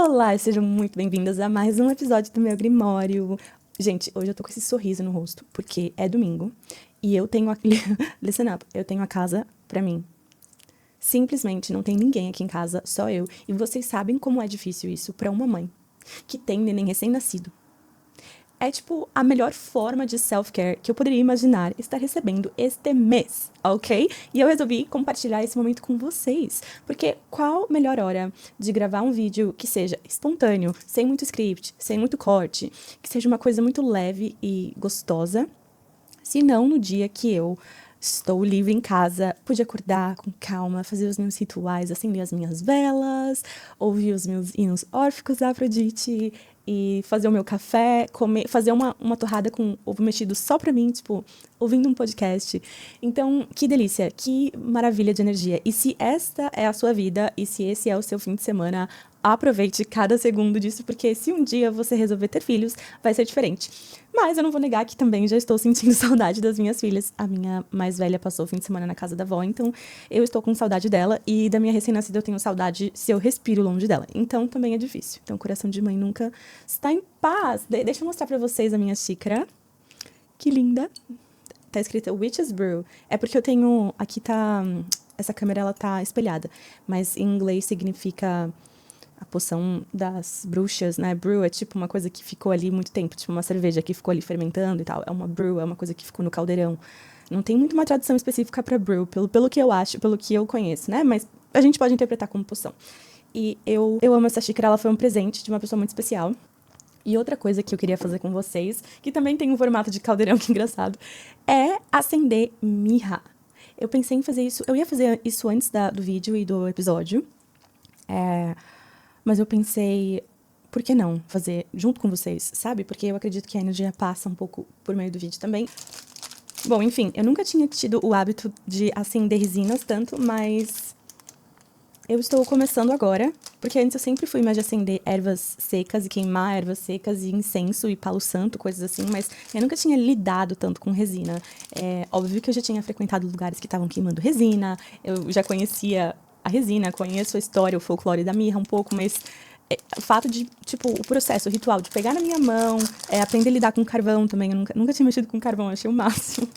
Olá, e sejam muito bem-vindas a mais um episódio do meu Grimório. Gente, hoje eu tô com esse sorriso no rosto, porque é domingo e eu tenho a... Listen up, eu tenho a casa pra mim. Simplesmente não tem ninguém aqui em casa, só eu. E vocês sabem como é difícil isso pra uma mãe que tem neném recém-nascido. É, tipo, a melhor forma de self-care que eu poderia imaginar estar recebendo este mês, ok? E eu resolvi compartilhar esse momento com vocês. Porque qual melhor hora de gravar um vídeo que seja espontâneo, sem muito script, sem muito corte, que seja uma coisa muito leve e gostosa, se não no dia que eu estou livre em casa, pude acordar com calma, fazer os meus rituais, acender as minhas velas, ouvir os meus hinos órficos da Afrodite e fazer o meu café, comer, fazer uma torrada com ovo mexido só pra mim, tipo, ouvindo um podcast. Então, que delícia, que maravilha de energia. E se esta é a sua vida e se esse é o seu fim de semana, aproveite cada segundo disso, porque se um dia você resolver ter filhos, vai ser diferente. Mas eu não vou negar que também já estou sentindo saudade das minhas filhas. A minha mais velha passou o fim de semana na casa da avó, então eu estou com saudade dela. E da minha recém-nascida eu tenho saudade se eu respiro longe dela. Então também é difícil. Então o coração de mãe nunca está em paz. Deixa eu mostrar pra vocês a minha xícara. Que linda. Tá escrita Witch's Brew. É porque eu tenho... Aqui tá... Essa câmera, ela tá espelhada. Mas em inglês significa... a poção das bruxas, né? Brew é tipo uma coisa que ficou ali muito tempo, tipo uma cerveja que ficou ali fermentando e tal. É uma brew, é uma coisa que ficou no caldeirão. Não tem muito uma tradução específica para brew, pelo que eu acho, pelo que eu conheço, né? Mas a gente pode interpretar como poção. E eu amo essa xícara, ela foi um presente de uma pessoa muito especial. E outra coisa que eu queria fazer com vocês, que também tem um formato de caldeirão, que engraçado, é acender mirra. Eu pensei em fazer isso, eu ia fazer isso antes do vídeo e do episódio. Mas eu pensei, por que não fazer junto com vocês, sabe? Porque eu acredito que a energia passa um pouco por meio do vídeo também. Bom, enfim, eu nunca tinha tido o hábito de acender resinas tanto, mas eu estou começando agora, porque antes eu sempre fui mais de acender ervas secas e queimar ervas secas e incenso e palo santo, coisas assim, mas eu nunca tinha lidado tanto com resina. É óbvio que eu já tinha frequentado lugares que estavam queimando resina, eu já conhecia a resina, conheço a história, o folclore da mirra um pouco, mas o fato de, tipo, o processo, o ritual de pegar na minha mão, aprender a lidar com carvão também, eu nunca tinha mexido com carvão, achei o máximo.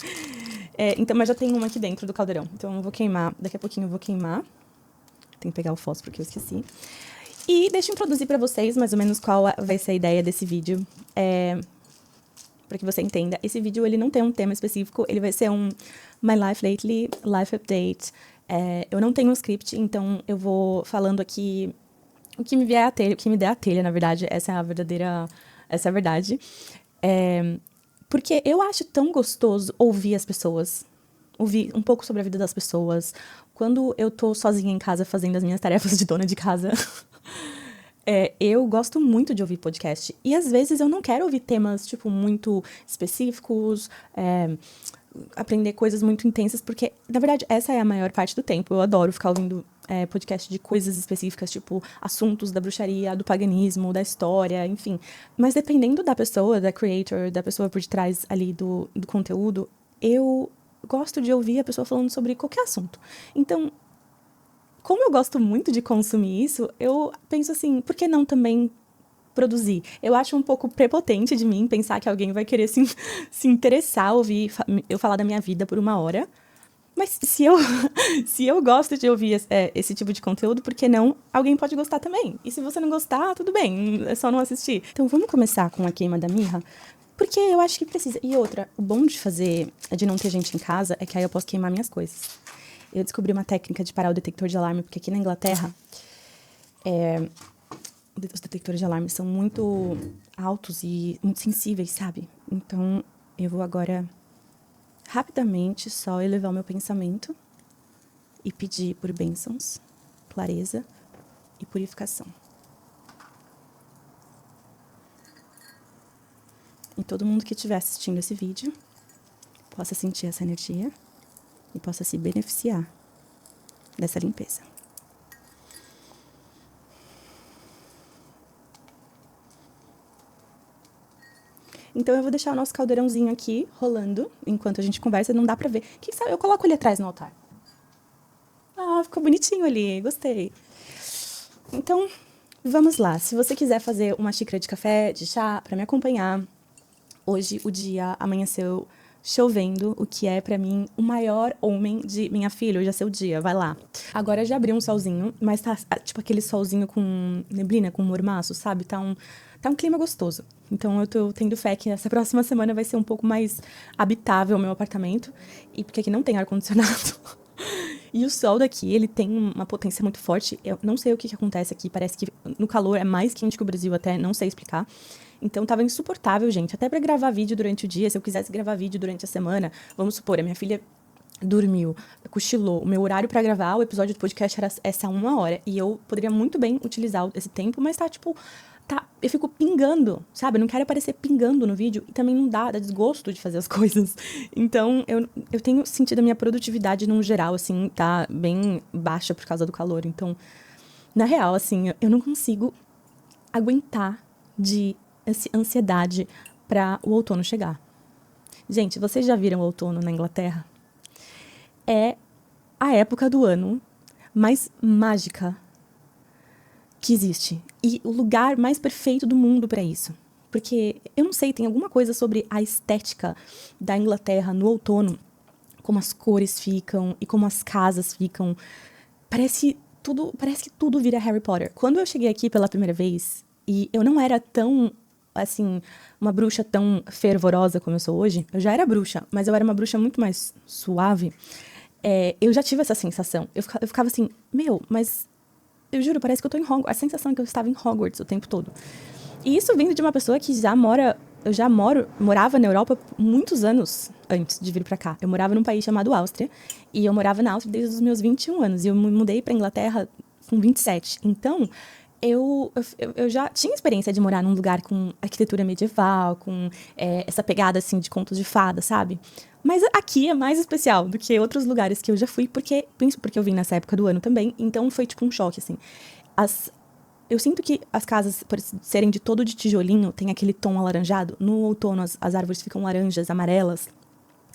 Então, mas já tem uma aqui dentro do caldeirão, então eu vou queimar, daqui a pouquinho eu vou queimar. Tem que pegar o fósforo que eu esqueci. E deixa eu introduzir pra vocês mais ou menos qual vai ser a ideia desse vídeo. Pra que você entenda. Esse vídeo, ele não tem um tema específico. Ele vai ser um My Life Lately, Life Update. Eu não tenho um script, então eu vou falando aqui o que me vier à telha, o que me der à telha, na verdade. Essa é a verdade. Porque eu acho tão gostoso ouvir as pessoas. Ouvir um pouco sobre a vida das pessoas. Quando eu tô sozinha em casa fazendo as minhas tarefas de dona de casa, eu gosto muito de ouvir podcast. E às vezes eu não quero ouvir temas, tipo, muito específicos, aprender coisas muito intensas, porque, na verdade, essa é a maior parte do tempo. Eu adoro ficar ouvindo podcast de coisas específicas, tipo, assuntos da bruxaria, do paganismo, da história, enfim. Mas dependendo da pessoa, da creator, da pessoa por detrás ali do conteúdo, eu gosto de ouvir a pessoa falando sobre qualquer assunto. Então, como eu gosto muito de consumir isso, eu penso assim, por que não também produzir? Eu acho um pouco prepotente de mim pensar que alguém vai querer se interessar, ouvir eu falar da minha vida por uma hora. Mas se eu gosto de ouvir esse tipo de conteúdo, por que não? Alguém pode gostar também. E se você não gostar, tudo bem, é só não assistir. Então vamos começar com a queima da mirra? Porque eu acho que precisa. E outra, o bom de não ter gente em casa, é que aí eu posso queimar minhas coisas. Eu descobri uma técnica de parar o detector de alarme, porque aqui na Inglaterra, os detectores de alarme são muito altos e muito sensíveis, sabe? Então, eu vou agora, rapidamente, só elevar o meu pensamento e pedir por bênçãos, clareza e purificação. E todo mundo que estiver assistindo esse vídeo possa sentir essa energia e possa se beneficiar dessa limpeza. Então eu vou deixar o nosso caldeirãozinho aqui rolando enquanto a gente conversa, não dá pra ver. Quem sabe eu coloco ele atrás no altar. Ah, ficou bonitinho ali, gostei. Então, Vamos lá, se você quiser fazer uma xícara de café, de chá, pra me acompanhar, hoje o dia amanheceu chovendo, o que é pra mim o maior homem de minha filha, hoje é seu dia, vai lá. Agora já abriu um solzinho, mas tá tipo aquele solzinho com neblina, com mormaço, sabe? Tá um clima gostoso. Então eu tô tendo fé que essa próxima semana vai ser um pouco mais habitável o meu apartamento, e porque aqui não tem ar-condicionado. E o sol daqui, ele tem uma potência muito forte. Eu não sei o que acontece aqui. Parece que no calor é mais quente que o Brasil até, não sei explicar. Então tava insuportável, gente. Até pra gravar vídeo durante o dia, se eu quisesse gravar vídeo durante a semana, vamos supor, a minha filha dormiu, cochilou. O meu horário pra gravar o episódio do podcast era essa 1 hora. E eu poderia muito bem utilizar esse tempo, mas tá, tipo... Tá, eu fico pingando, sabe? Eu não quero aparecer pingando no vídeo. E também não dá desgosto de fazer as coisas. Então, eu tenho sentido a minha produtividade, num geral, assim, tá bem baixa por causa do calor. Então, na real, assim, eu não consigo aguentar de ansiedade pra o outono chegar. Gente, vocês já viram o outono na Inglaterra? É a época do ano mais mágica que existe. E o lugar mais perfeito do mundo pra isso. Porque, eu não sei, tem alguma coisa sobre a estética da Inglaterra no outono, como as cores ficam e como as casas ficam. Parece que tudo vira Harry Potter. Quando eu cheguei aqui pela primeira vez, e eu não era tão, assim, uma bruxa tão fervorosa como eu sou hoje, eu já era bruxa, mas eu era uma bruxa muito mais suave, eu já tive essa sensação. Eu ficava assim, mas eu juro, parece que eu tô em Hogwarts. A sensação é que eu estava em Hogwarts o tempo todo. E isso vindo de uma pessoa que morava na Europa muitos anos antes de vir pra cá. Eu morava num país chamado Áustria, e eu morava na Áustria desde os meus 21 anos, e eu me mudei pra Inglaterra com 27. Então, eu já tinha experiência de morar num lugar com arquitetura medieval, com essa pegada, assim, de contos de fada, sabe? Mas aqui é mais especial do que outros lugares que eu já fui, porque eu vim nessa época do ano também, então foi tipo um choque, assim. Eu sinto que as casas, por serem de todo de tijolinho, tem aquele tom alaranjado. No outono, as árvores ficam laranjas, amarelas.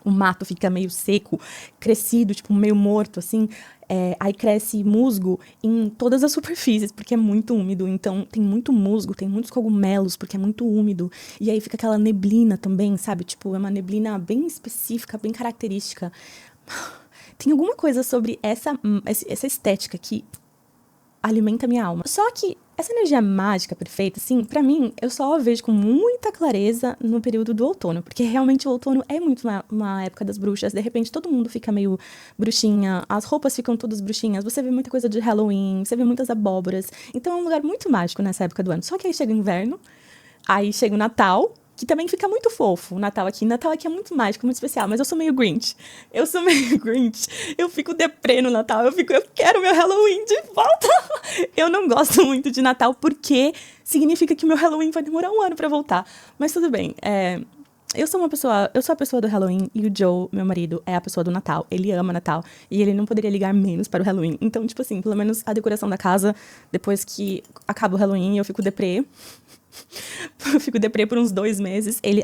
O mato fica meio seco, crescido, tipo, meio morto, assim. Aí cresce musgo em todas as superfícies, porque é muito úmido. Então, tem muito musgo, tem muitos cogumelos, porque é muito úmido. E aí fica aquela neblina também, sabe? Tipo, é uma neblina bem específica, bem característica. Tem alguma coisa sobre essa estética que alimenta minha alma. Só que essa energia mágica perfeita, assim, pra mim, eu só a vejo com muita clareza no período do outono. Porque realmente o outono é muito uma época das bruxas. De repente, todo mundo fica meio bruxinha. As roupas ficam todas bruxinhas. Você vê muita coisa de Halloween. Você vê muitas abóboras. Então, é um lugar muito mágico nessa época do ano. Só que aí chega o inverno. Aí chega o Natal, que também fica muito fofo. Natal aqui é muito mágico, muito especial. Mas eu sou meio Grinch. Eu fico deprê no Natal. Eu quero meu Halloween de volta. Eu não gosto muito de Natal porque significa que meu Halloween vai demorar 1 ano pra voltar. Mas tudo bem. Eu sou a pessoa do Halloween, e o Joe, meu marido, é a pessoa do Natal. Ele ama Natal e ele não poderia ligar menos para o Halloween. Então, tipo assim, pelo menos a decoração da casa, depois que acaba o Halloween, eu fico deprê. Eu fico deprê por uns 2 meses. Ele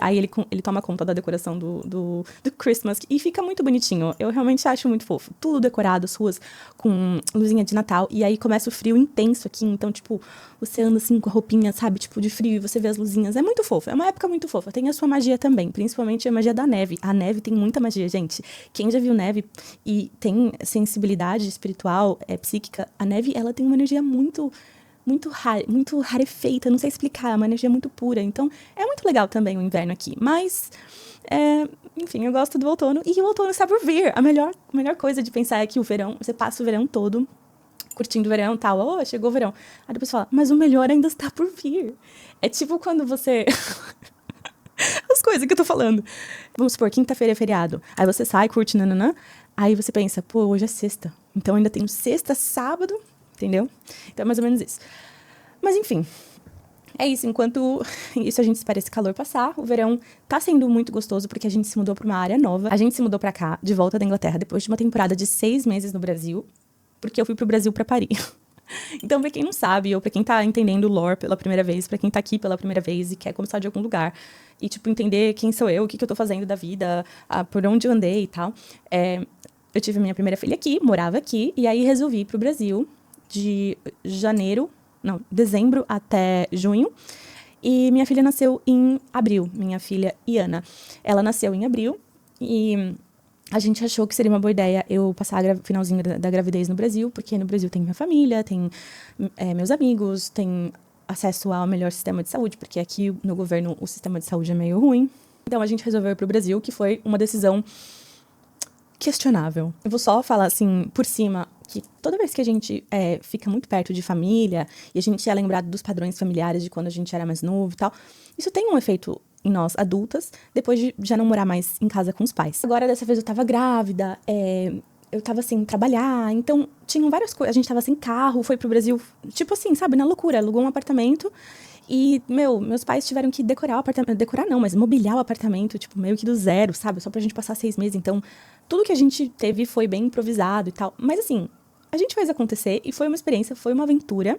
toma conta da decoração do Christmas e fica muito bonitinho. Eu realmente acho muito fofo. Tudo decorado, as ruas com luzinha de Natal. E aí começa o frio intenso aqui. Então, tipo, você anda assim com a roupinha, sabe? Tipo, de frio, e você vê as luzinhas. É muito fofo. É uma época muito fofa. Tem a sua magia também, principalmente a magia da neve. A neve tem muita magia, gente. Quem já viu neve e tem sensibilidade espiritual, psíquica, a neve, ela tem uma energia muito rarefeita, não sei explicar, é uma energia muito pura. Então, é muito legal também o inverno aqui. Mas, enfim, eu gosto do outono. E o outono está por vir. A melhor coisa de pensar é que o verão, você passa o verão todo curtindo o verão e tal. Oh, chegou o verão. Aí depois você fala, mas o melhor ainda está por vir. É tipo quando você... As coisas que eu tô falando. Vamos supor, quinta-feira é feriado. Aí você sai, curte, nananã. Aí você pensa, pô, hoje é sexta. Então ainda tenho sexta, sábado... Entendeu? Então é mais ou menos isso. Mas enfim, é isso. Enquanto isso a gente espera esse calor passar, o verão tá sendo muito gostoso porque a gente se mudou pra uma área nova. A gente se mudou pra cá, de volta da Inglaterra, depois de uma temporada de 6 meses no Brasil, porque eu fui pro Brasil pra parir. Então, pra quem não sabe, ou pra quem tá entendendo o lore pela primeira vez, pra quem tá aqui pela primeira vez e quer começar de algum lugar, e, tipo, entender quem sou eu, o que eu tô fazendo da vida, por onde eu andei e tal, eu tive minha primeira filha aqui, morava aqui, e aí resolvi ir pro Brasil de janeiro dezembro até junho. E minha filha nasceu em abril, minha filha Iana. Ela nasceu em abril e a gente achou que seria uma boa ideia eu passar o finalzinho da gravidez no Brasil, porque no Brasil tem minha família, tem meus amigos, tem acesso ao melhor sistema de saúde, porque aqui no governo o sistema de saúde é meio ruim. Então a gente resolveu ir pro Brasil, que foi uma decisão questionável. Eu vou só falar assim, por cima, que toda vez que a gente fica muito perto de família e a gente é lembrado dos padrões familiares de quando a gente era mais novo e tal, isso tem um efeito em nós adultas, depois de já não morar mais em casa com os pais. Agora, dessa vez eu tava grávida, eu tava sem trabalhar, então tinham várias coisas, a gente tava sem carro, foi pro Brasil, tipo assim, sabe, na loucura, alugou um apartamento e, meus pais tiveram que decorar o apartamento, decorar não, mas mobiliar o apartamento, tipo, meio que do zero, sabe, só pra gente passar 6 meses, então tudo que a gente teve foi bem improvisado e tal, mas assim, a gente fez acontecer e foi uma experiência, foi uma aventura.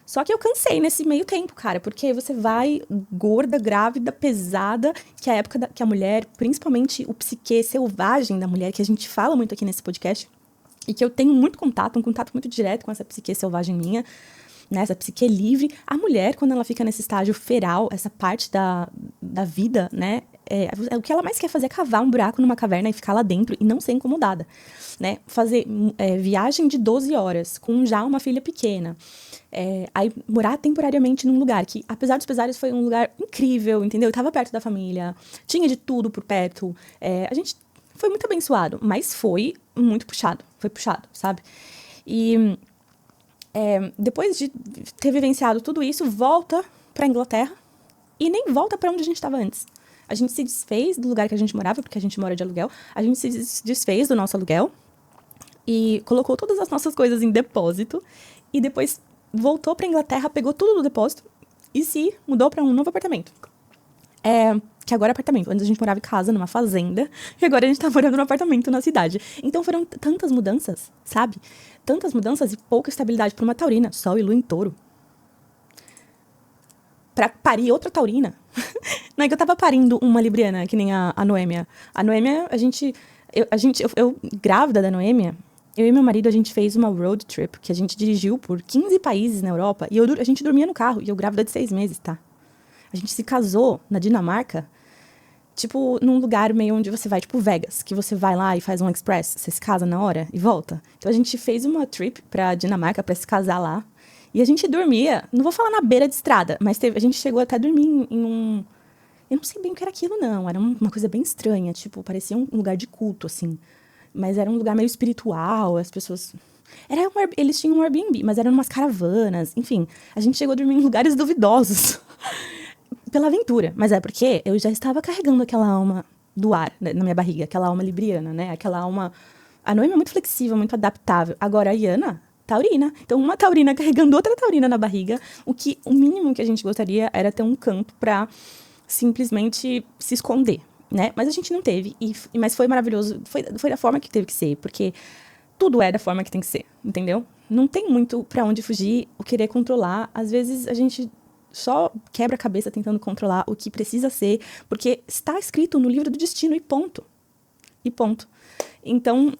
Só que eu cansei nesse meio tempo, cara, porque você vai gorda, grávida, pesada, que é a época que a mulher, principalmente o psique selvagem da mulher, que a gente fala muito aqui nesse podcast, e que eu tenho muito contato, um contato muito direto com essa psique selvagem minha, né, essa psique livre. A mulher, quando ela fica nesse estágio feral, essa parte da vida, né, o que ela mais quer fazer é cavar um buraco numa caverna e ficar lá dentro e não ser incomodada, né, fazer viagem de 12 horas com já uma filha pequena. Aí morar temporariamente num lugar que, apesar dos pesares, foi um lugar incrível, entendeu? Eu tava perto da família, tinha de tudo por perto. A gente foi muito abençoado, mas foi muito puxado, sabe? E depois de ter vivenciado tudo isso, volta pra Inglaterra e nem volta pra onde a gente tava antes. A gente se desfez do lugar que a gente morava, porque a gente mora de aluguel, a gente se desfez do nosso aluguel e colocou todas as nossas coisas em depósito e depois voltou pra Inglaterra, pegou tudo do depósito e se mudou pra um novo apartamento. Que agora é apartamento. Antes a gente morava em casa, numa fazenda, e agora a gente tá morando num apartamento na cidade. Então foram tantas mudanças, sabe? Tantas mudanças e pouca estabilidade pra uma taurina. Sol e lua em touro. Pra parir outra taurina. Não é que eu tava parindo uma libriana, que nem a Noêmia. A Noêmia, eu grávida da Noêmia, eu e meu marido, a gente fez uma road trip, que a gente dirigiu por 15 países na Europa, e a gente dormia no carro, e eu grávida de 6 meses, tá? A gente se casou na Dinamarca, tipo, num lugar meio onde você vai, tipo Vegas, que você vai lá e faz um express, você se casa na hora e volta. Então a gente fez uma trip pra Dinamarca pra se casar lá, e a gente dormia, não vou falar na beira de estrada, mas a gente chegou até a dormir em um... Eu não sei bem o que era aquilo, não, era uma coisa bem estranha, tipo, parecia um lugar de culto, assim. Mas era um lugar meio espiritual, as pessoas... Eles tinham um Airbnb, mas eram umas caravanas, enfim. A gente chegou a dormir em lugares duvidosos. Pela aventura. Mas é porque eu já estava carregando aquela alma do ar, né, na minha barriga. Aquela alma libriana, né? Aquela alma... A Noemi é muito flexível, muito adaptável. Agora a Iana, taurina. Então uma taurina carregando outra taurina na barriga. O mínimo que a gente gostaria era ter um canto pra simplesmente se esconder, né? Mas a gente não teve, mas foi maravilhoso, foi da forma que teve que ser, porque tudo é da forma que tem que ser, entendeu? Não tem muito pra onde fugir, o querer controlar, às vezes a gente só quebra a cabeça tentando controlar o que precisa ser, porque está escrito no livro do destino e ponto. E ponto. Então,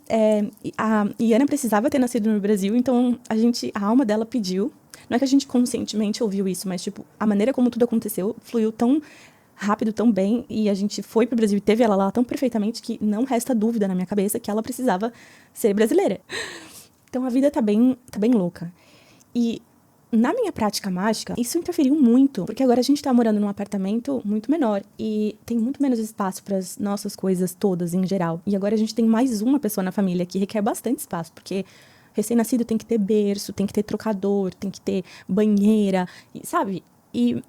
a Iana precisava ter nascido no Brasil, então a alma dela pediu, não é que a gente conscientemente ouviu isso, mas tipo, a maneira como tudo aconteceu fluiu tão rápido, tão bem, e a gente foi pro Brasil e teve ela lá tão perfeitamente que não resta dúvida na minha cabeça que ela precisava ser brasileira. Então a vida tá bem louca. E na minha prática mágica, isso interferiu muito, porque agora a gente tá morando num apartamento muito menor e tem muito menos espaço para as nossas coisas todas em geral. E agora a gente tem mais uma pessoa na família que requer bastante espaço, porque recém-nascido tem que ter berço, tem que ter trocador, tem que ter banheira, sabe? E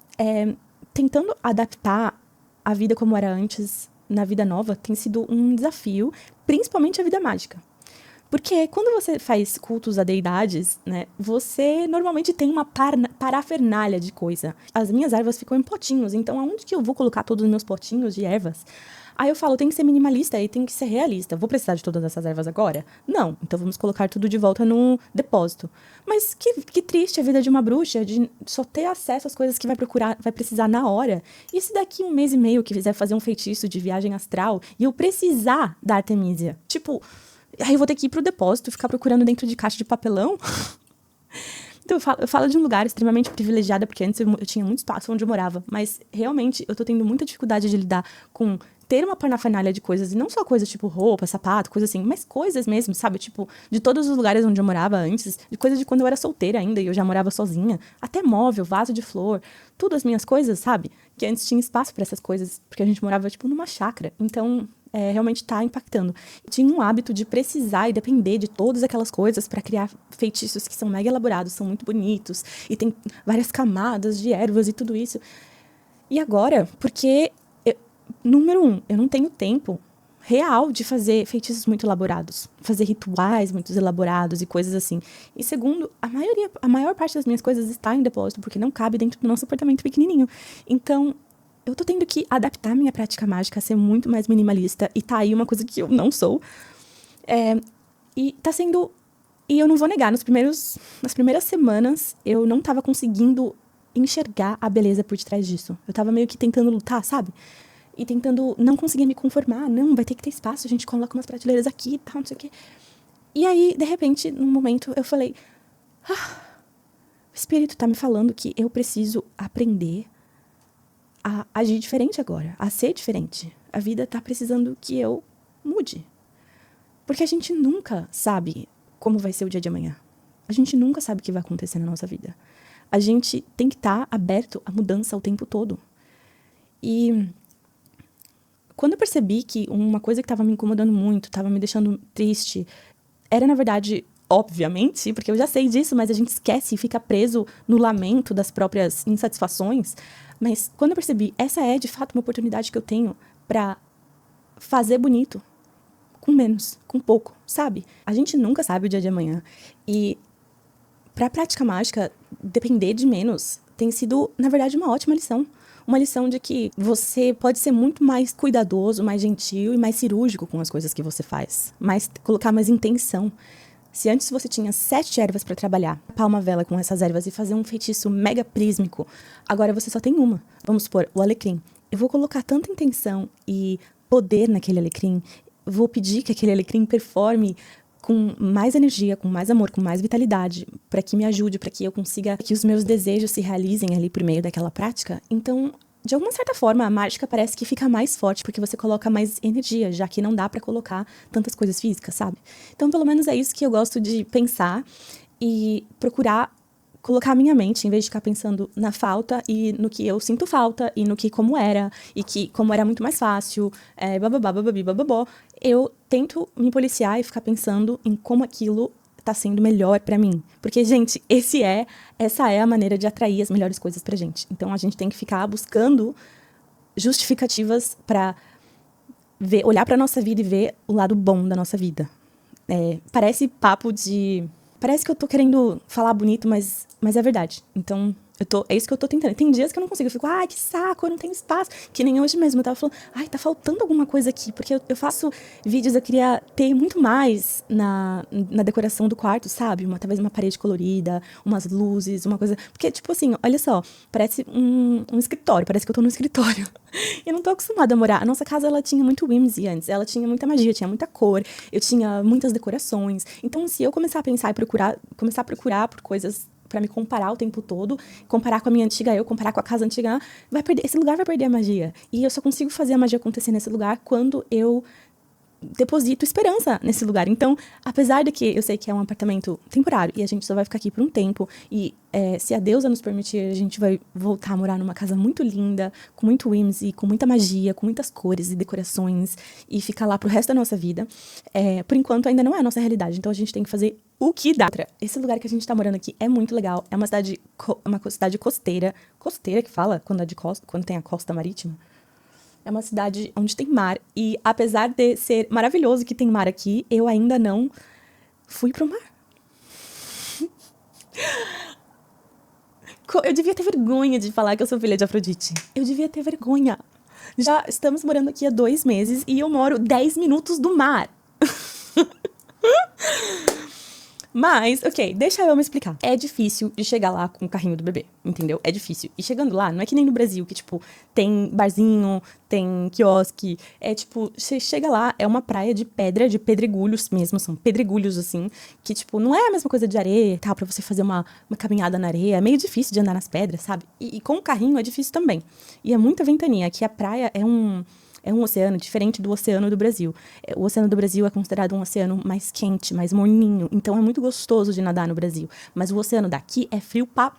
tentando adaptar a vida como era antes, na vida nova, tem sido um desafio, principalmente a vida mágica. Porque quando você faz cultos a deidades, né, você normalmente tem uma parafernália de coisa. As minhas ervas ficam em potinhos, então aonde que eu vou colocar todos os meus potinhos de ervas? Aí eu falo, tem que ser minimalista e tem que ser realista. Vou precisar de todas essas ervas agora? Não. Então vamos colocar tudo de volta no depósito. Mas que triste a vida de uma bruxa, de só ter acesso às coisas que vai precisar na hora. E se daqui 1 mês e meio que quiser fazer um feitiço de viagem astral e eu precisar da Artemisia? Tipo, aí eu vou ter que ir pro depósito, ficar procurando dentro de caixa de papelão? Então eu falo de um lugar extremamente privilegiado, porque antes eu tinha muito espaço onde eu morava, mas realmente eu tô tendo muita dificuldade de lidar com ter uma parafernália de coisas, e não só coisas tipo roupa, sapato, coisa assim, mas coisas mesmo, sabe? Tipo, de todos os lugares onde eu morava antes, de coisas de quando eu era solteira ainda e eu já morava sozinha, até móvel, vaso de flor, tudo as minhas coisas, sabe? Que antes tinha espaço pra essas coisas, porque a gente morava, tipo, numa chácara. Então, realmente tá impactando. Tinha um hábito de precisar e depender de todas aquelas coisas pra criar feitiços que são mega elaborados, são muito bonitos, e tem várias camadas de ervas e tudo isso. E agora, porque número 1, eu não tenho tempo real de fazer feitiços muito elaborados, fazer rituais muito elaborados e coisas assim. E segundo, a maior parte das minhas coisas está em depósito porque não cabe dentro do nosso apartamento pequenininho. Então, eu tô tendo que adaptar minha prática mágica a ser muito mais minimalista, e tá aí uma coisa que eu não sou. E tá sendo... E eu não vou negar, nas primeiras semanas, eu não tava conseguindo enxergar a beleza por detrás disso. Eu tava meio que tentando lutar, sabe? E tentando não conseguir me conformar. Não, vai ter que ter espaço, a gente coloca umas prateleiras aqui e tal, não sei o quê. E aí, de repente, num momento, eu falei... o espírito tá me falando que eu preciso aprender a agir diferente agora, a ser diferente. A vida tá precisando que eu mude. Porque a gente nunca sabe como vai ser o dia de amanhã. A gente nunca sabe o que vai acontecer na nossa vida. A gente tem que estar aberto à mudança o tempo todo. E quando eu percebi que uma coisa que estava me incomodando muito, estava me deixando triste, era, na verdade, obviamente, porque eu já sei disso, mas a gente esquece e fica preso no lamento das próprias insatisfações. Mas quando eu percebi, essa é, de fato, uma oportunidade que eu tenho para fazer bonito, com menos, com pouco, sabe? A gente nunca sabe o dia de amanhã. E para a prática mágica, depender de menos tem sido, na verdade, uma ótima lição. Uma lição de que você pode ser muito mais cuidadoso, mais gentil e mais cirúrgico com as coisas que você faz. Colocar mais intenção. Se antes você tinha 7 ervas para trabalhar, tapar uma vela com essas ervas e fazer um feitiço mega prísmico, agora você só tem uma. Vamos supor, o alecrim. Eu vou colocar tanta intenção e poder naquele alecrim, vou pedir que aquele alecrim performe com mais energia, com mais amor, com mais vitalidade, para que me ajude, para que eu consiga que os meus desejos se realizem ali por meio daquela prática. Então, de alguma certa forma, a mágica parece que fica mais forte porque você coloca mais energia, já que não dá para colocar tantas coisas físicas, sabe? Então, pelo menos é isso que eu gosto de pensar e procurar colocar a minha mente, em vez de ficar pensando na falta e no que eu sinto falta e no que como era, e que como era muito mais fácil, bababá, bababi, bababó, eu tento me policiar e ficar pensando em como aquilo tá sendo melhor pra mim. Porque, gente, essa é a maneira de atrair as melhores coisas pra gente. Então, a gente tem que ficar buscando justificativas pra olhar pra nossa vida e ver o lado bom da nossa vida. Parece papo de... Parece que eu tô querendo falar bonito, mas é verdade. Então, é isso que eu tô tentando. Tem dias que eu não consigo. Eu fico, que saco, eu não tenho espaço. Que nem hoje mesmo. Eu tava falando, tá faltando alguma coisa aqui. Porque eu faço vídeos, eu queria ter muito mais na decoração do quarto, sabe? Talvez uma parede colorida, umas luzes, uma coisa... Porque, tipo assim, olha só. Parece um escritório. Parece que eu tô num escritório. Eu não tô acostumada a morar. A nossa casa, ela tinha muito whimsy antes. Ela tinha muita magia, tinha muita cor. Eu tinha muitas decorações. Então, se eu começar a pensar e começar a procurar por coisas pra me comparar o tempo todo, comparar com a minha antiga eu, comparar com a casa antiga, esse lugar vai perder a magia. E eu só consigo fazer a magia acontecer nesse lugar quando eu deposito esperança nesse lugar. Então, apesar de que eu sei que é um apartamento temporário e a gente só vai ficar aqui por um tempo, e se a deusa nos permitir, a gente vai voltar a morar numa casa muito linda, com muito whimsy, com muita magia, com muitas cores e decorações, e ficar lá pro resto da nossa vida. Por enquanto, ainda não é a nossa realidade, então a gente tem que fazer o que dá. Esse lugar que a gente tá morando aqui é muito legal, é uma cidade costeira que fala quando tem a costa marítima. É uma cidade onde tem mar. E apesar de ser maravilhoso que tem mar aqui, eu ainda não fui pro mar. Eu devia ter vergonha de falar que eu sou filha de Afrodite. Eu devia ter vergonha. Já estamos morando aqui há 2 meses e eu moro 10 minutos do mar. Mas, ok, deixa eu me explicar. É difícil de chegar lá com o carrinho do bebê, entendeu? É difícil. E chegando lá, não é que nem no Brasil, que, tipo, tem barzinho, tem quiosque. É, tipo, você chega lá, é uma praia de pedra, de pedregulhos mesmo, são pedregulhos, assim, que, tipo, não é a mesma coisa de areia e tal, pra você fazer uma caminhada na areia. É meio difícil de andar nas pedras, sabe? E com o carrinho é difícil também. E é muita ventania. Aqui a praia é um oceano diferente do oceano do Brasil. O oceano do Brasil é considerado um oceano mais quente, mais morninho. Então é muito gostoso de nadar no Brasil. Mas o oceano daqui é frio pra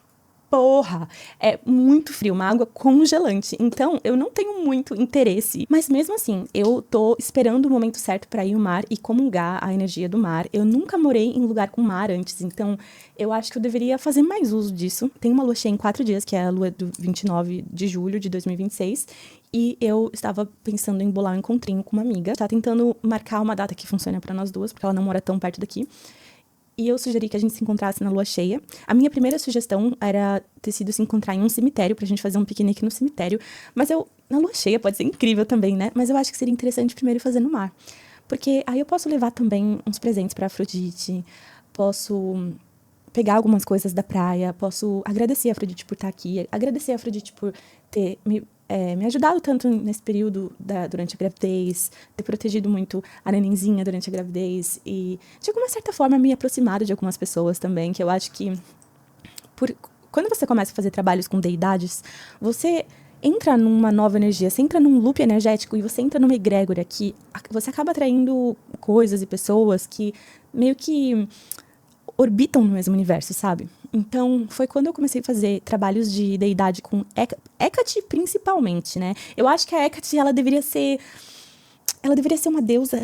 porra. É muito frio, uma água congelante. Então eu não tenho muito interesse. Mas mesmo assim, eu tô esperando o momento certo pra ir ao mar e comungar a energia do mar. Eu nunca morei em lugar com mar antes, então eu acho que eu deveria fazer mais uso disso. Tem uma lua cheia em 4 dias, que é a lua do 29 de julho de 2026. E eu estava pensando em bolar um encontrinho com uma amiga. Tá tentando marcar uma data que funcione pra nós duas, porque ela não mora tão perto daqui. E eu sugeri que a gente se encontrasse na lua cheia. A minha primeira sugestão era ter sido se encontrar em um cemitério, pra gente fazer um piquenique no cemitério. Mas na lua cheia pode ser incrível também, né? Mas eu acho que seria interessante primeiro fazer no mar. Porque aí eu posso levar também uns presentes pra Afrodite, posso pegar algumas coisas da praia, posso agradecer a Afrodite por estar aqui, agradecer a Afrodite por ter me ajudado tanto nesse período durante a gravidez, ter protegido muito a nenenzinha durante a gravidez e, de alguma certa forma, me aproximado de algumas pessoas também, que eu acho que quando você começa a fazer trabalhos com deidades, você entra numa nova energia, você entra num loop energético e você entra numa egrégora que você acaba atraindo coisas e pessoas que meio que orbitam no mesmo universo, sabe? Então, foi quando eu comecei a fazer trabalhos de deidade com Hecate, principalmente, né? Eu acho que a Hecate, ela deveria ser uma deusa,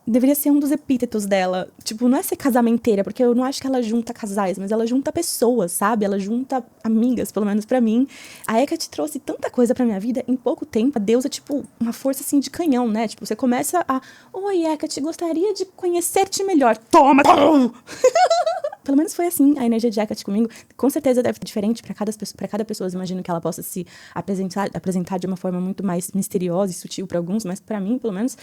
deveria ser um dos epítetos dela. Tipo, não é ser casamenteira, porque eu não acho que ela junta casais, mas ela junta pessoas, sabe? Ela junta amigas, pelo menos pra mim. A Hecate trouxe tanta coisa pra minha vida em pouco tempo. A deusa, tipo, uma força, assim, de canhão, né? Tipo, você começa a... Oi, Hecate, gostaria de conhecer-te melhor. Toma! Pelo menos foi assim a energia de Hecate comigo. Com certeza deve ser diferente para cada pessoa. Eu imagino que ela possa se apresentar de uma forma muito mais misteriosa e sutil para alguns, mas para mim, pelo menos,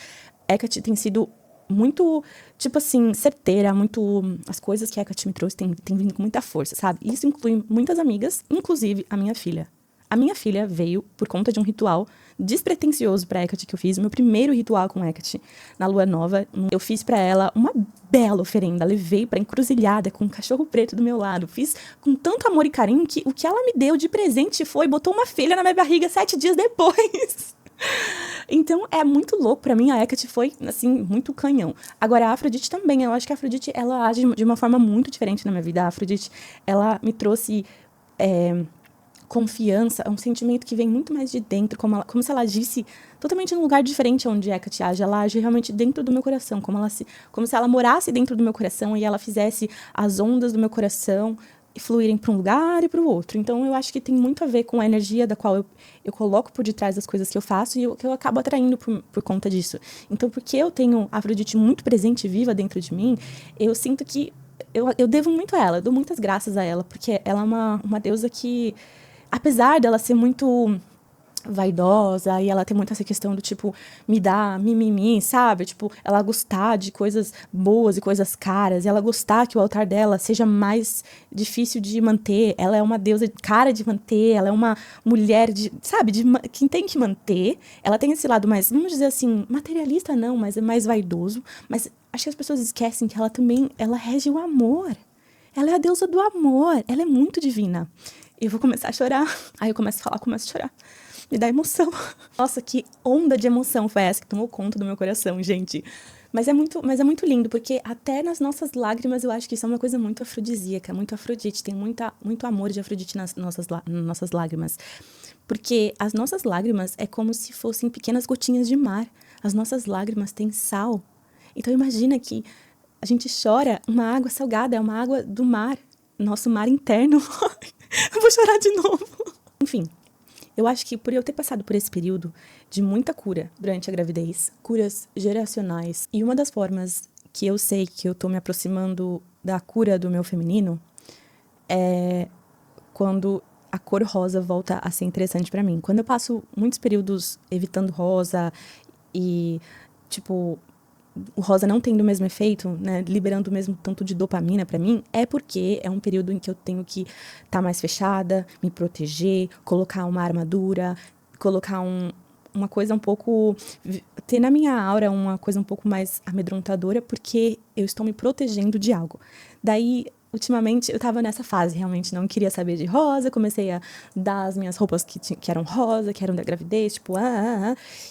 Hecate tem sido muito, tipo assim, certeira, muito... As coisas que Hecate me trouxe tem vindo com muita força, sabe? Isso inclui muitas amigas, inclusive a minha filha. A minha filha veio por conta de um ritual despretensioso pra Hecate que eu fiz, o meu primeiro ritual com Hecate na lua nova. Eu fiz pra ela uma bela oferenda, levei pra encruzilhada com um cachorro preto do meu lado. Fiz com tanto amor e carinho que o que ela me deu de presente foi botou uma filha na minha barriga 7 dias depois. Então, é muito louco. Pra mim, a Hecate foi, assim, muito canhão. Agora, a Afrodite também. Eu acho que a Afrodite, ela age de uma forma muito diferente na minha vida. A Afrodite, ela me trouxe confiança, um sentimento que vem muito mais de dentro, como se ela agisse totalmente num lugar diferente onde Hecate age. Ela age realmente dentro do meu coração, como se ela morasse dentro do meu coração e ela fizesse as ondas do meu coração fluírem para um lugar e para o outro. Então, eu acho que tem muito a ver com a energia da qual eu coloco por detrás das coisas que eu faço e que eu acabo atraindo por conta disso. Então, porque eu tenho a Afrodite muito presente e viva dentro de mim, eu sinto que eu devo muito a ela, eu dou muitas graças a ela, porque ela é uma deusa que, apesar dela ser muito vaidosa e ela tem muito essa questão do tipo, me dá mimimi, sabe? Tipo, ela gostar de coisas boas e coisas caras, e ela gostar que o altar dela seja mais difícil de manter. Ela é uma deusa cara de manter, ela é uma mulher sabe, quem tem que manter. Ela tem esse lado mais, vamos dizer assim, materialista não, mas é mais vaidoso. Mas acho que as pessoas esquecem que ela rege o amor. Ela é a deusa do amor, ela é muito divina. Eu vou começar a chorar. Aí eu começo a falar, começo a chorar. Me dá emoção. Nossa, que onda de emoção foi essa que tomou conta do meu coração, gente. Mas é muito lindo, porque até nas nossas lágrimas eu acho que isso é uma coisa muito afrodisíaca, muito Afrodite. Tem muito amor de Afrodite nas nossas lágrimas. Porque as nossas lágrimas é como se fossem pequenas gotinhas de mar. As nossas lágrimas têm sal. Então imagina que a gente chora uma água salgada, é uma água do mar. Nosso mar interno. Eu vou chorar de novo. Enfim. Eu acho que por eu ter passado por esse período de muita cura durante a gravidez, curas geracionais, e uma das formas que eu sei que eu tô me aproximando da cura do meu feminino é quando a cor rosa volta a ser interessante pra mim. Quando eu passo muitos períodos evitando rosa e, tipo, o rosa não tendo o mesmo efeito, né, liberando o mesmo tanto de dopamina pra mim, é porque é um período em que eu tenho que estar mais fechada, me proteger, colocar uma armadura, colocar uma coisa um pouco... ter na minha aura uma coisa um pouco mais amedrontadora, porque eu estou me protegendo de algo. Daí, ultimamente, eu tava nessa fase, realmente não queria saber de rosa, comecei a dar as minhas roupas que eram rosa, que eram da gravidez, tipo,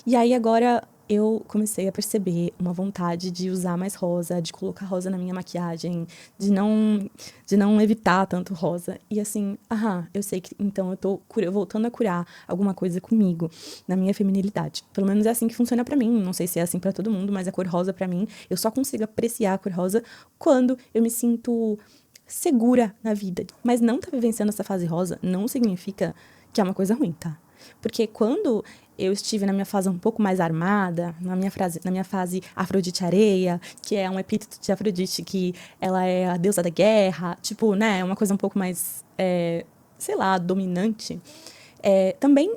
e aí agora eu comecei a perceber uma vontade de usar mais rosa, de colocar rosa na minha maquiagem, de não evitar tanto rosa. E assim, eu sei que então eu tô voltando a curar alguma coisa comigo, na minha feminilidade. Pelo menos é assim que funciona pra mim. Não sei se é assim pra todo mundo, mas a cor rosa pra mim, eu só consigo apreciar a cor rosa quando eu me sinto segura na vida. Mas não tá vivenciando essa fase rosa não significa que é uma coisa ruim, tá? Porque quando eu estive na minha fase um pouco mais armada, na minha fase Afrodite Areia, que é um epíteto de Afrodite, que ela é a deusa da guerra, tipo, né, uma coisa um pouco mais, sei lá, dominante, também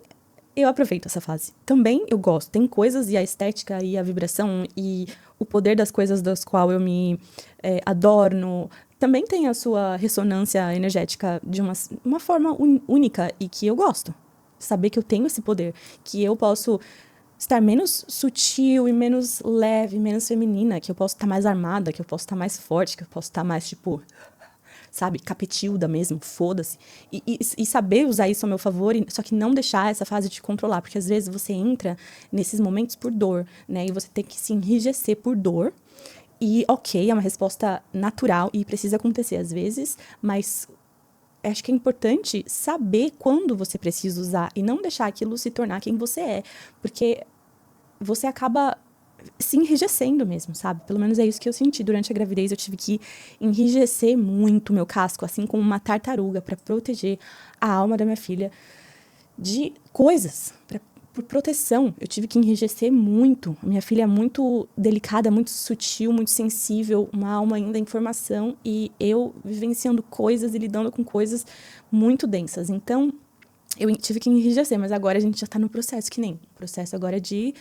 eu aproveito essa fase. Também eu gosto. Tem coisas, e a estética, e a vibração, e o poder das coisas das quais eu me adorno, também tem a sua ressonância energética de uma forma única e que eu gosto. Saber que eu tenho esse poder, que eu posso estar menos sutil e menos leve, menos feminina, que eu posso estar mais armada, que eu posso estar mais forte, que eu posso estar mais, tipo, sabe, capetilda mesmo, foda-se. E saber usar isso ao meu favor, só que não deixar essa fase te controlar, porque às vezes você entra nesses momentos por dor, né, e você tem que se enrijecer por dor. E ok, é uma resposta natural e precisa acontecer às vezes, mas acho que é importante saber quando você precisa usar e não deixar aquilo se tornar quem você é, porque você acaba se enrijecendo mesmo, sabe? Pelo menos é isso que eu senti durante a gravidez. Eu tive que enrijecer muito meu casco, assim como uma tartaruga, para proteger a alma da minha filha de coisas, por proteção. Eu tive que enrijecer muito. Minha filha é muito delicada, muito sutil, muito sensível, uma alma ainda em formação, e eu vivenciando coisas e lidando com coisas muito densas. Então, eu tive que enrijecer, mas agora a gente já tá no processo, que nem o processo agora de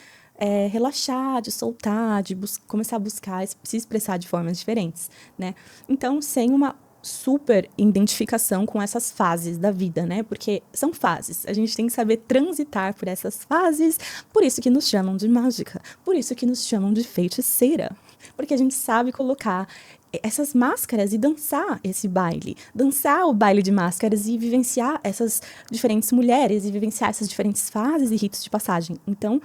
relaxar, de soltar, de começar a buscar, se expressar de formas diferentes, né? Então, sem uma super identificação com essas fases da vida, né? Porque são fases. A gente tem que saber transitar por essas fases. Por isso que nos chamam de mágica. Por isso que nos chamam de feiticeira. Porque a gente sabe colocar essas máscaras e dançar esse baile. Dançar o baile de máscaras e vivenciar essas diferentes mulheres e vivenciar essas diferentes fases e ritos de passagem. Então,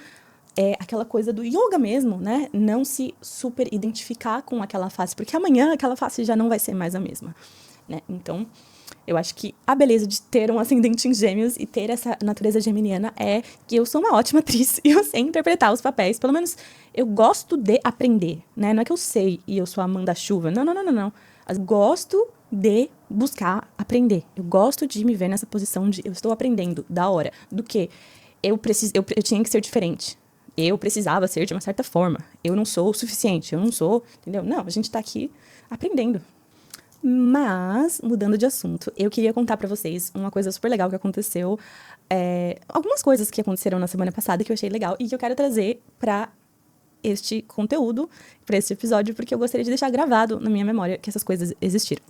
é aquela coisa do yoga mesmo, né? Não se super identificar com aquela face, porque amanhã aquela face já não vai ser mais a mesma, né? Então, eu acho que a beleza de ter um ascendente em Gêmeos e ter essa natureza geminiana é que eu sou uma ótima atriz e eu sei interpretar os papéis. Pelo menos eu gosto de aprender, né? Não é que eu sei e eu sou a Amanda Chuva. Não. Eu gosto de buscar aprender. Eu gosto de me ver nessa posição de eu estou aprendendo, da hora, do que eu tinha que ser diferente. Eu precisava ser de uma certa forma. Eu não sou o suficiente, eu não sou, entendeu? Não, a gente tá aqui aprendendo. Mas, mudando de assunto, eu queria contar pra vocês uma coisa super legal que aconteceu. Algumas coisas que aconteceram na semana passada que eu achei legal e que eu quero trazer pra este conteúdo, para este episódio, porque eu gostaria de deixar gravado na minha memória que essas coisas existiram.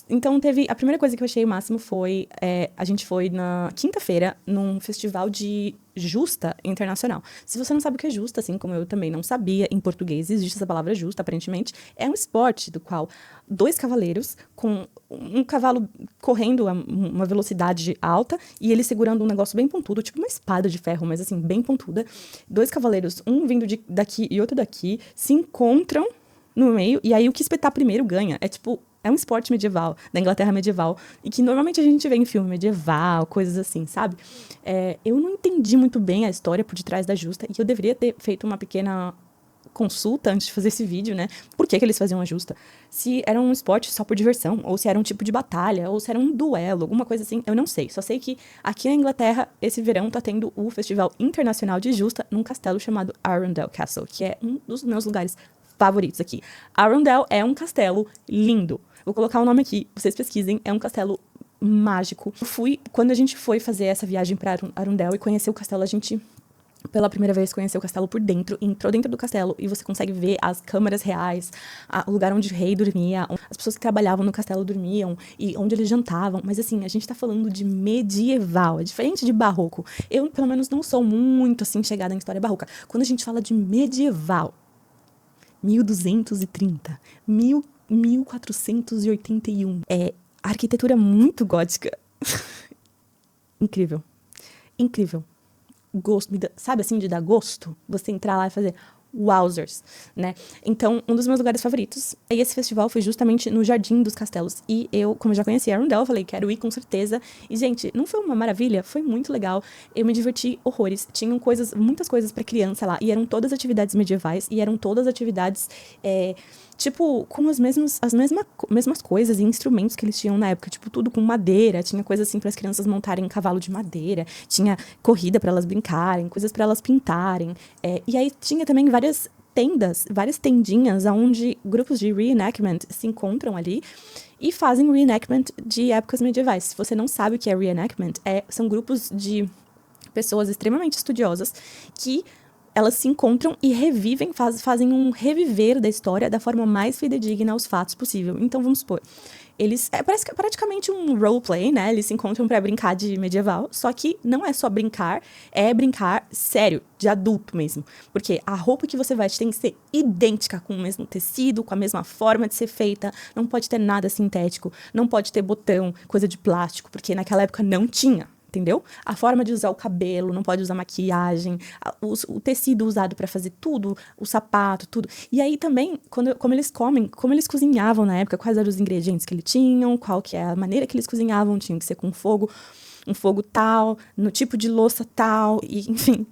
Então, a primeira coisa que eu achei o máximo foi, a gente foi na quinta-feira num festival de justa internacional. Se você não sabe o que é justa, assim como eu também não sabia, em português existe essa palavra justa, aparentemente, é um esporte do qual 2 cavaleiros, com um cavalo correndo a uma velocidade alta e ele segurando um negócio bem pontudo, tipo uma espada de ferro, mas assim, bem pontuda. 2 cavaleiros, um vindo daqui e outro daqui, se encontram no meio, e aí o que espetar primeiro ganha. É um esporte medieval, da Inglaterra medieval, e que normalmente a gente vê em filme medieval, coisas assim, sabe? Eu não entendi muito bem a história por detrás da justa, e eu deveria ter feito uma pequena consulta antes de fazer esse vídeo, né? Por que eles faziam a justa? Se era um esporte só por diversão, ou se era um tipo de batalha, ou se era um duelo, alguma coisa assim, eu não sei. Só sei que aqui na Inglaterra, esse verão tá tendo o Festival Internacional de Justa num castelo chamado Arundel Castle, que é um dos meus lugares favoritos aqui. Arundel é um castelo lindo. Vou colocar o nome aqui, vocês pesquisem, é um castelo mágico. Quando a gente foi fazer essa viagem para Arundel e conhecer o castelo, a gente pela primeira vez conheceu o castelo por dentro, entrou dentro do castelo e você consegue ver as câmaras reais, o lugar onde o rei dormia, as pessoas que trabalhavam no castelo dormiam e onde eles jantavam. Mas assim, a gente tá falando de medieval, é diferente de barroco. Eu, pelo menos, não sou muito assim chegada em história barroca. Quando a gente fala de medieval, 1230, 1481, é arquitetura muito gótica. Incrível. Incrível. Gosto, sabe assim, de dar gosto? Você entrar lá e fazer wowzers, né? Então, um dos meus lugares favoritos. E esse festival foi justamente no Jardim dos Castelos. E eu, como eu já conhecia Arundel, falei, quero ir com certeza. E, gente, não foi uma maravilha? Foi muito legal. Eu me diverti horrores. Tinham muitas coisas pra criança lá. E eram todas atividades medievais. E eram todas atividades, tipo, com as mesmas coisas e instrumentos que eles tinham na época. Tipo, tudo com madeira. Tinha coisas assim para as crianças montarem cavalo de madeira. Tinha corrida para elas brincarem, coisas para elas pintarem. E aí tinha também várias tendas, várias tendinhas onde grupos de reenactment se encontram ali e fazem reenactment de épocas medievais. Se você não sabe o que é reenactment, são grupos de pessoas extremamente estudiosas que elas se encontram e revivem, fazem um reviver da história da forma mais fidedigna aos fatos possível. Então, vamos supor, parece praticamente um roleplay, né? Eles se encontram pra brincar de medieval, só que não é só brincar, é brincar sério, de adulto mesmo. Porque a roupa que você veste tem que ser idêntica, com o mesmo tecido, com a mesma forma de ser feita, não pode ter nada sintético, não pode ter botão, coisa de plástico, porque naquela época não tinha. Entendeu? A forma de usar o cabelo, não pode usar maquiagem, o tecido usado para fazer tudo, o sapato, tudo. E aí também, como eles comem, como eles cozinhavam na época, quais eram os ingredientes que eles tinham, qual que é a maneira que eles cozinhavam, tinha que ser com fogo, um fogo tal, no tipo de louça tal, e enfim.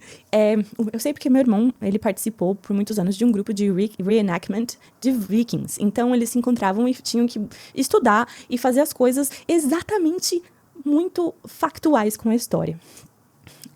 Eu sei porque meu irmão, ele participou por muitos anos de um grupo de reenactment de Vikings. Então, eles se encontravam e tinham que estudar e fazer as coisas exatamente muito factuais com a história.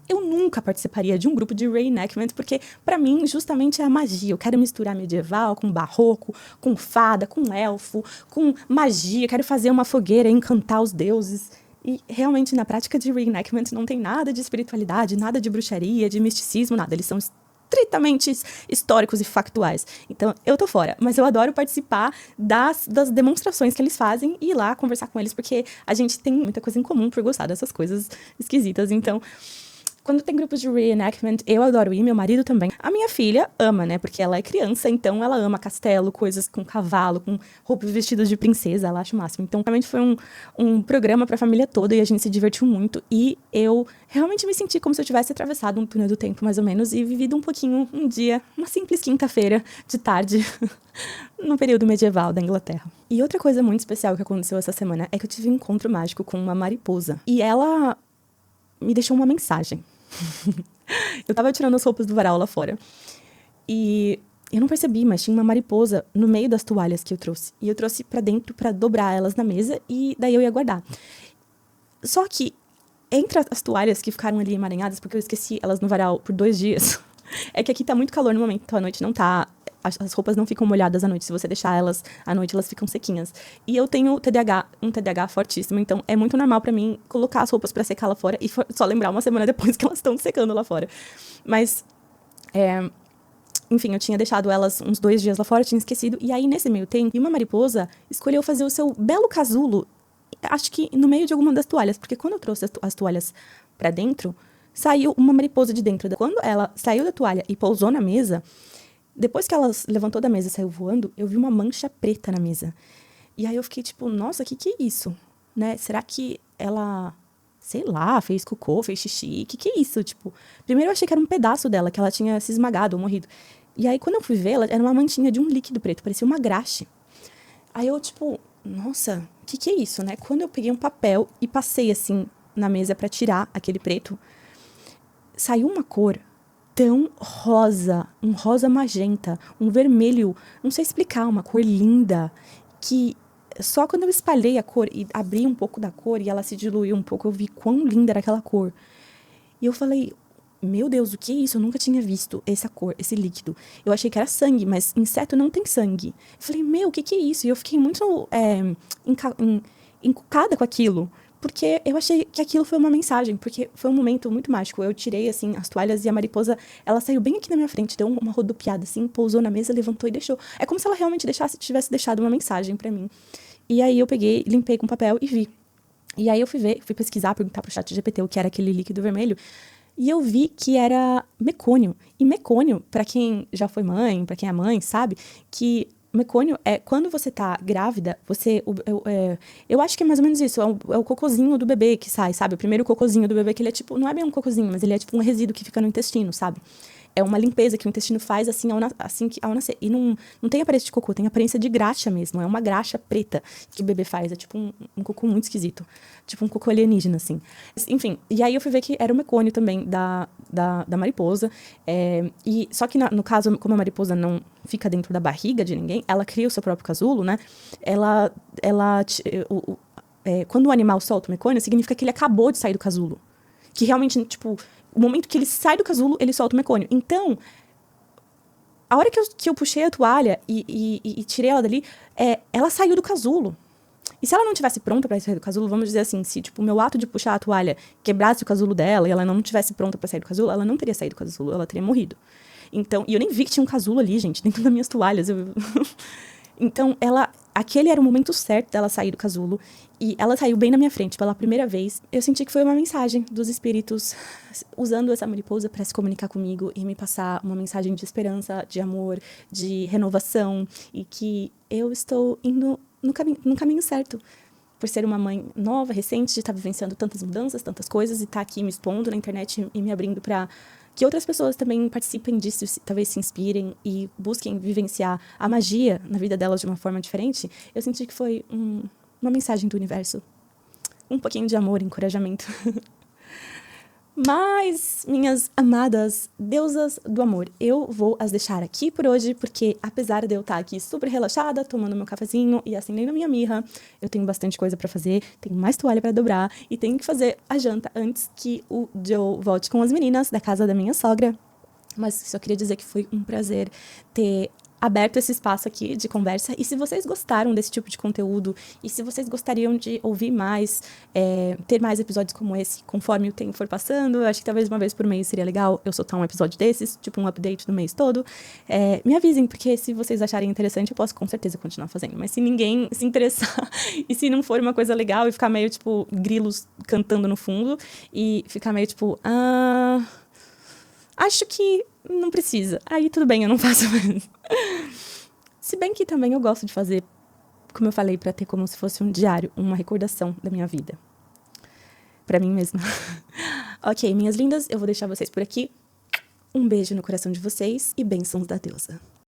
Eu nunca participaria de um grupo de reenactment, porque, para mim, justamente é a magia. Eu quero misturar medieval com barroco, com fada, com elfo, com magia. Quero fazer uma fogueira e encantar os deuses. E, realmente, na prática de reenactment, não tem nada de espiritualidade, nada de bruxaria, de misticismo, nada. Eles são estritamente históricos e factuais. Então, eu tô fora. Mas eu adoro participar das demonstrações que eles fazem e ir lá conversar com eles, porque a gente tem muita coisa em comum por gostar dessas coisas esquisitas. Então, quando tem grupos de reenactment, eu adoro ir, meu marido também. A minha filha ama, né? Porque ela é criança, então ela ama castelo, coisas com cavalo, com roupas vestidas de princesa, ela acha o máximo. Então, realmente foi um programa pra família toda e a gente se divertiu muito. E eu realmente me senti como se eu tivesse atravessado um túnel do tempo, mais ou menos, e vivido um pouquinho, um dia, uma simples quinta-feira de tarde, no período medieval da Inglaterra. E outra coisa muito especial que aconteceu essa semana é que eu tive um encontro mágico com uma mariposa. E ela me deixou uma mensagem. Eu tava tirando as roupas do varal lá fora. E eu não percebi, mas tinha uma mariposa no meio das toalhas que eu trouxe. E eu trouxe pra dentro pra dobrar elas na mesa e daí eu ia guardar. Só que entre as toalhas que ficaram ali emaranhadas, porque eu esqueci elas no varal por 2 dias, é que aqui tá muito calor no momento, então a noite não tá... As roupas não ficam molhadas à noite. Se você deixar elas à noite, elas ficam sequinhas. E eu tenho um TDAH fortíssimo, então é muito normal pra mim colocar as roupas pra secar lá fora e só lembrar uma semana depois que elas estão secando lá fora. Mas, enfim, eu tinha deixado elas uns 2 dias lá fora, tinha esquecido. E aí, nesse meio tempo, uma mariposa escolheu fazer o seu belo casulo, acho que no meio de alguma das toalhas, porque quando eu trouxe as toalhas pra dentro, saiu uma mariposa de dentro. Quando ela saiu da toalha e pousou na mesa... Depois que ela levantou da mesa e saiu voando, eu vi uma mancha preta na mesa. E aí eu fiquei tipo, nossa, que é isso? Né? Será que ela, sei lá, fez cocô, fez xixi? Que é isso? Tipo, primeiro eu achei que era um pedaço dela, que ela tinha se esmagado ou morrido. E aí quando eu fui ver, ela era uma mantinha de um líquido preto, parecia uma graxe. Aí eu tipo, nossa, que é isso, né? Quando eu peguei um papel e passei assim na mesa pra tirar aquele preto, saiu uma cor tão rosa, um rosa magenta, um vermelho, não sei explicar, uma cor linda, que só quando eu espalhei a cor e abri um pouco da cor e ela se diluiu um pouco, eu vi quão linda era aquela cor. E eu falei, meu Deus, o que é isso? Eu nunca tinha visto essa cor, esse líquido. Eu achei que era sangue, mas inseto não tem sangue. Eu falei, meu, o que é isso? E eu fiquei muito encucada com aquilo. porque eu achei que aquilo foi uma mensagem, porque foi um momento muito mágico. Eu tirei, assim, as toalhas e a mariposa, ela saiu bem aqui na minha frente, deu uma rodopiada, assim, pousou na mesa, levantou e deixou. É como se ela realmente tivesse deixado uma mensagem pra mim. E aí eu peguei, limpei com papel e vi. E aí eu fui pesquisar, perguntar pro ChatGPT o que era aquele líquido vermelho. E eu vi que era mecônio. E mecônio, pra quem já foi mãe, pra quem é mãe, sabe? Que mecônio é quando você tá grávida, eu acho que é mais ou menos isso, é o cocôzinho do bebê que sai, sabe? O primeiro cocôzinho do bebê, que ele é tipo, não é bem um cocôzinho, mas ele é tipo um resíduo que fica no intestino, sabe? É uma limpeza que o intestino faz assim ao nascer. E não tem aparência de cocô, tem aparência de graxa mesmo. É uma graxa preta que o bebê faz. É tipo um cocô muito esquisito. Tipo um cocô alienígena, assim. Enfim, e aí eu fui ver que era o mecônio também da mariposa. Só que no caso, como a mariposa não fica dentro da barriga de ninguém, ela cria o seu próprio casulo, né? Quando o animal solta o mecônio, significa que ele acabou de sair do casulo. Que realmente, tipo, o momento que ele sai do casulo, ele solta o mecônio. Então, a hora que eu puxei a toalha e tirei ela dali, ela saiu do casulo. E se ela não tivesse pronta para sair do casulo, vamos dizer assim, se tipo, o meu ato de puxar a toalha quebrasse o casulo dela e ela não tivesse pronta para sair do casulo, ela não teria saído do casulo, ela teria morrido. Então, e eu nem vi que tinha um casulo ali, gente, dentro das minhas toalhas. Então, aquele era o momento certo dela sair do casulo. E ela saiu bem na minha frente pela primeira vez. Eu senti que foi uma mensagem dos espíritos usando essa mariposa para se comunicar comigo e me passar uma mensagem de esperança, de amor, de renovação. E que eu estou indo no caminho certo. Por ser uma mãe nova, recente, de estar vivenciando tantas mudanças, tantas coisas. E estar aqui me expondo na internet e me abrindo para que outras pessoas também participem disso, talvez se inspirem e busquem vivenciar a magia na vida delas de uma forma diferente. Eu senti que foi uma mensagem do universo. Um pouquinho de amor e encorajamento. Mas, minhas amadas deusas do amor, eu vou as deixar aqui por hoje, porque apesar de eu estar aqui super relaxada, tomando meu cafezinho e acendendo a minha mirra, eu tenho bastante coisa pra fazer, tenho mais toalha pra dobrar e tenho que fazer a janta antes que o Joe volte com as meninas da casa da minha sogra. Mas só queria dizer que foi um prazer ter aberto esse espaço aqui de conversa. E se vocês gostaram desse tipo de conteúdo, e se vocês gostariam de ouvir mais, ter mais episódios como esse, conforme o tempo for passando, eu acho que talvez uma vez por mês seria legal eu soltar um episódio desses, tipo um update do mês todo, me avisem, porque se vocês acharem interessante, eu posso com certeza continuar fazendo. Mas se ninguém se interessar, e se não for uma coisa legal, e ficar meio, tipo, grilos cantando no fundo, e ficar meio, tipo, acho que não precisa. Aí tudo bem, eu não faço mesmo. Se bem que também eu gosto de fazer, como eu falei, pra ter como se fosse um diário, uma recordação da minha vida. Pra mim mesma. Ok, minhas lindas, eu vou deixar vocês por aqui. Um beijo no coração de vocês e bênçãos da deusa.